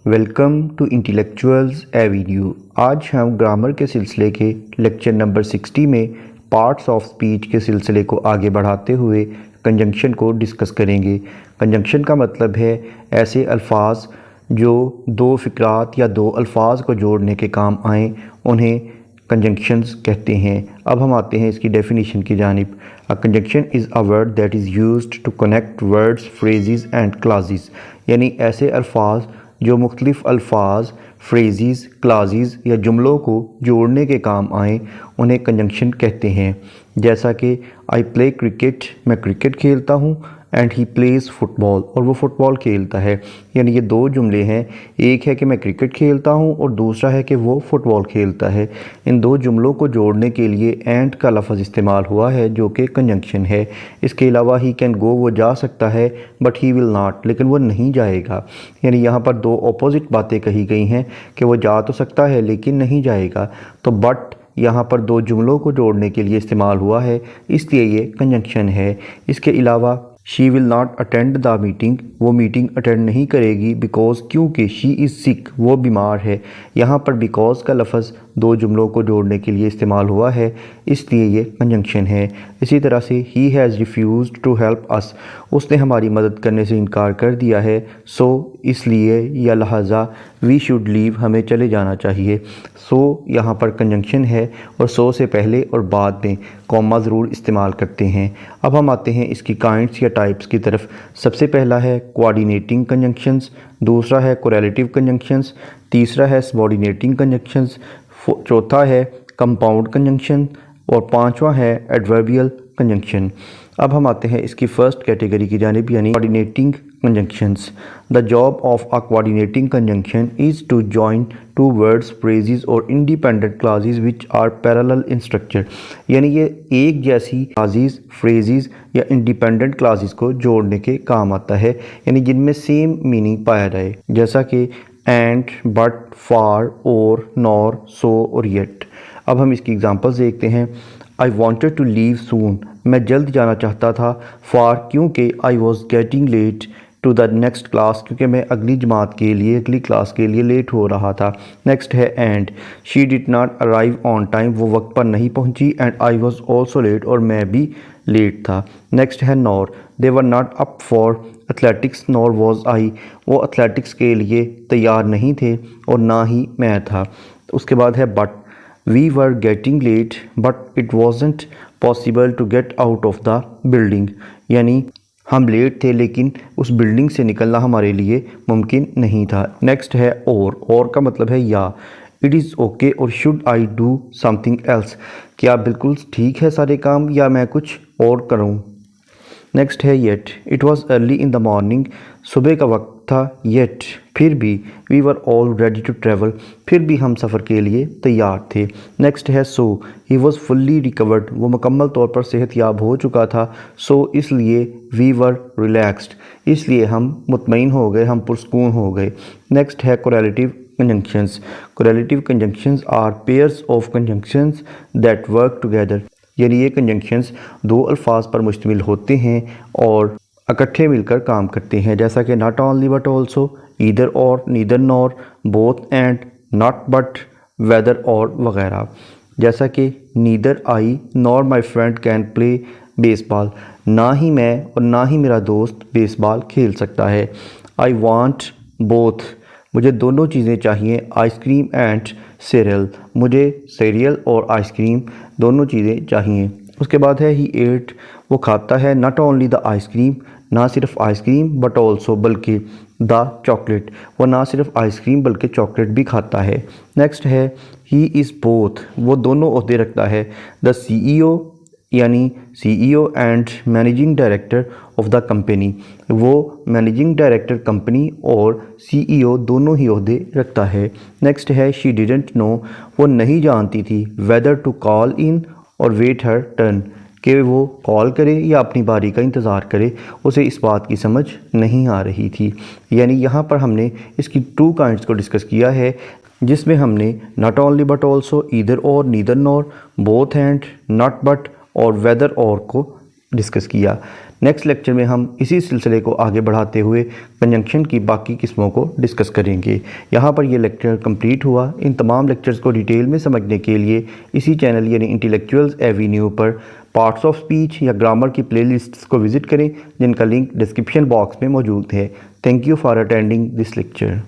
Welcome to intellectuals Avenue. आज हम grammar के सिलसिले के लेक्चर नंबर 60 में पार्ट्स ऑफ स्पीच के सिलसिले को आगे बढ़ाते हुए कंजंक्शन को डिस्कस करेंगे। कंजंक्शन का मतलब है ऐसे अल्फाज जो दो फ़िक्रात या दो अल्फाज को जोड़ने के काम आएँ, उन्हें कंजंक्शंस कहते हैं। अब हम आते हैं इसकी डेफिनेशन की जानिब। A conjunction is a word that is used to connect words, phrases and clauses, यानी ऐसे अल्फाज जो मुख्तलिफ़ अल्फाज, फ्रेजेस, क्लासेस या जुमलों को जोड़ने के काम आएँ, उन्हें कंजंक्शन कहते हैं। जैसा कि आई प्ले क्रिकेट, मैं क्रिकेट खेलता हूँ, एंड ही प्लेज़ फुटबॉल, और वो फ़ुटबॉल खेलता है। यानी ये दो जुमले हैं, एक है कि मैं क्रिकेट खेलता हूँ और दूसरा है कि वो फ़ुटबॉल खेलता है। इन दो जुमलों को जोड़ने के लिए एंड का लफ्ज़ इस्तेमाल हुआ है जो कि कंजंक्शन है। इसके अलावा ही कैन गो, वो जा सकता है, बट ही विल नॉट, लेकिन वो नहीं जाएगा। यानी यहाँ पर दो अपोजिट बातें कही गई हैं कि वो जा तो सकता है लेकिन नहीं जाएगा। तो बट यहाँ पर दो जुमलों को जोड़ने के लिए इस्तेमाल हुआ है, इसलिए ये कंजंक्शन है। इसके अलावा she will not attend the meeting, वो मीटिंग अटेंड नहीं करेगी, बिकॉज, क्योंकि शी इज़ सिक, वो बीमार है। यहाँ पर बिकॉज का लफ्ज़ दो जुमलों को जोड़ने के लिए इस्तेमाल हुआ है, इसलिए ये कंजंक्शन है। इसी तरह से ही has refused to help us, उसने हमारी मदद करने से इनकार कर दिया है। सो, इसलिए या लिहाजा, वी शुड लीव, हमें चले जाना चाहिए। सो यहाँ पर कंजंक्शन है और सो से पहले और बाद में कॉमा ज़रूर इस्तेमाल करते हैं। अब हम आते हैं इसकी काइंड्स या टाइप्स की तरफ। सबसे पहला है कोऑर्डिनेटिंग कंजंक्शंस, दूसरा है कोरिलेटिव कंजंक्शंस, तीसरा है सबऑर्डिनेटिंग कंजंक्शंस, चौथा है कंपाउंड कंजंक्शन और पांचवा है एडवर्बियल कंजंक्शन। अब हम आते हैं इसकी फ़र्स्ट कैटेगरी की जानिब, यानी coordinating conjunctions. The job of a coordinating conjunction is to join two words, phrases और independent classes which are parallel in structure, यानी ये एक जैसी क्लासेस, फ्रेजेस या इंडिपेंडेंट क्लासेस को जोड़ने के काम आता है, यानी जिनमें सेम मीनिंग पाया जाए, जैसा कि एंड, बट, फार, और, नॉर, सो और येट। अब हम इसकी एग्जांपल्स देखते हैं। I wanted to leave soon, मैं जल्द जाना चाहता था। फार, क्योंकि I was getting late to the next class, क्योंकि मैं अगली जमात के लिए, अगली क्लास के लिए लेट हो रहा था। नेक्स्ट है and, she did not arrive on time, वो वक्त पर नहीं पहुंची, and I was also let, और मैं भी लेट था। नेक्स्ट है nor, they were not up for athletics nor was I, वो एथलेटिक्स के लिए तैयार नहीं थे और ना ही मैं था। उसके बाद है but, we were getting late but it wasn't possible to get out of the building, यानी हम लेट थे लेकिन उस बिल्डिंग से निकलना हमारे लिए मुमकिन नहीं था। नेक्स्ट है और का मतलब है या। इट इज़ ओके और should I do something else, क्या बिल्कुल ठीक है सारे काम या मैं कुछ और करूँ। नेक्स्ट है yet, it was early in the morning, सुबह का वक्त था, येट, फिर भी, we were all ready to travel, फिर भी हम सफ़र के लिए तैयार थे। नेक्स्ट है सो, ही वॉज़ फुल्ली रिकवर्ड, वो मुकम्मल तौर पर सेहतयाब हो चुका था। सो, इसलिए, वी वर रिलैक्स्ड, इसलिए हम मुतमईन हो गए, हम पुरस्कून हो गए। नेक्स्ट है correlative conjunctions. Correlative conjunctions are pairs of conjunctions that work together, यानी ये कंजंक्शंस दो अल्फाज पर मुश्तमिल होते हैं और इकट्ठे मिलकर काम करते हैं, जैसा कि not only but also, either or, neither nor, both and, not but, whether or वगैरह। जैसा कि neither I nor my friend can play baseball, ना ही मैं और ना ही मेरा दोस्त बेसबॉल खेल सकता है। आई वॉन्ट बोथ, मुझे दोनों चीज़ें चाहिए, आइसक्रीम एंड सीरियल, मुझे सीरियल और आइसक्रीम दोनों चीज़ें चाहिए। उसके बाद है ही एट, वो खाता है, नॉट ओनली द आइसक्रीम, ना सिर्फ आइसक्रीम, बट ऑल्सो, बल्कि, द चॉकलेट, वो ना सिर्फ आइसक्रीम बल्कि चॉकलेट भी खाता है। नेक्स्ट है ही इज़ बोथ, वो दोनों ओहदे रखता है, द CEO, यानी CEO and managing director of the company, वो मैनेजिंग डायरेक्टर कंपनी और CEO दोनों ही ओहदे रखता है। नेक्स्ट है शी डिडंट नो, वो नहीं जानती थी, वेदर टू कॉल इन और वेट हर टर्न, कि वो कॉल करे या अपनी बारी का इंतज़ार करे, उसे इस बात की समझ नहीं आ रही थी। यानी यहाँ पर हमने इसकी टू काइंड्स को डिस्कस किया है, जिसमें हमने not only but also, either or, neither nor, both and, not but और वेदर और को डिस्कस किया। नेक्स्ट लेक्चर में हम इसी सिलसिले को आगे बढ़ाते हुए कंजंक्शन की बाकी किस्मों को डिस्कस करेंगे। यहाँ पर ये लेक्चर कंप्लीट हुआ। इन तमाम लेक्चर्स को डिटेल में समझने के लिए इसी चैनल यानी इंटेलेक्चुअल्स एवेन्यू पर पार्ट्स ऑफ स्पीच या ग्रामर की प्लेलिस्ट्स को विज़िट करें, जिनका लिंक डिस्क्रिप्शन बॉक्स में मौजूद है। Thank you for attending this lecture.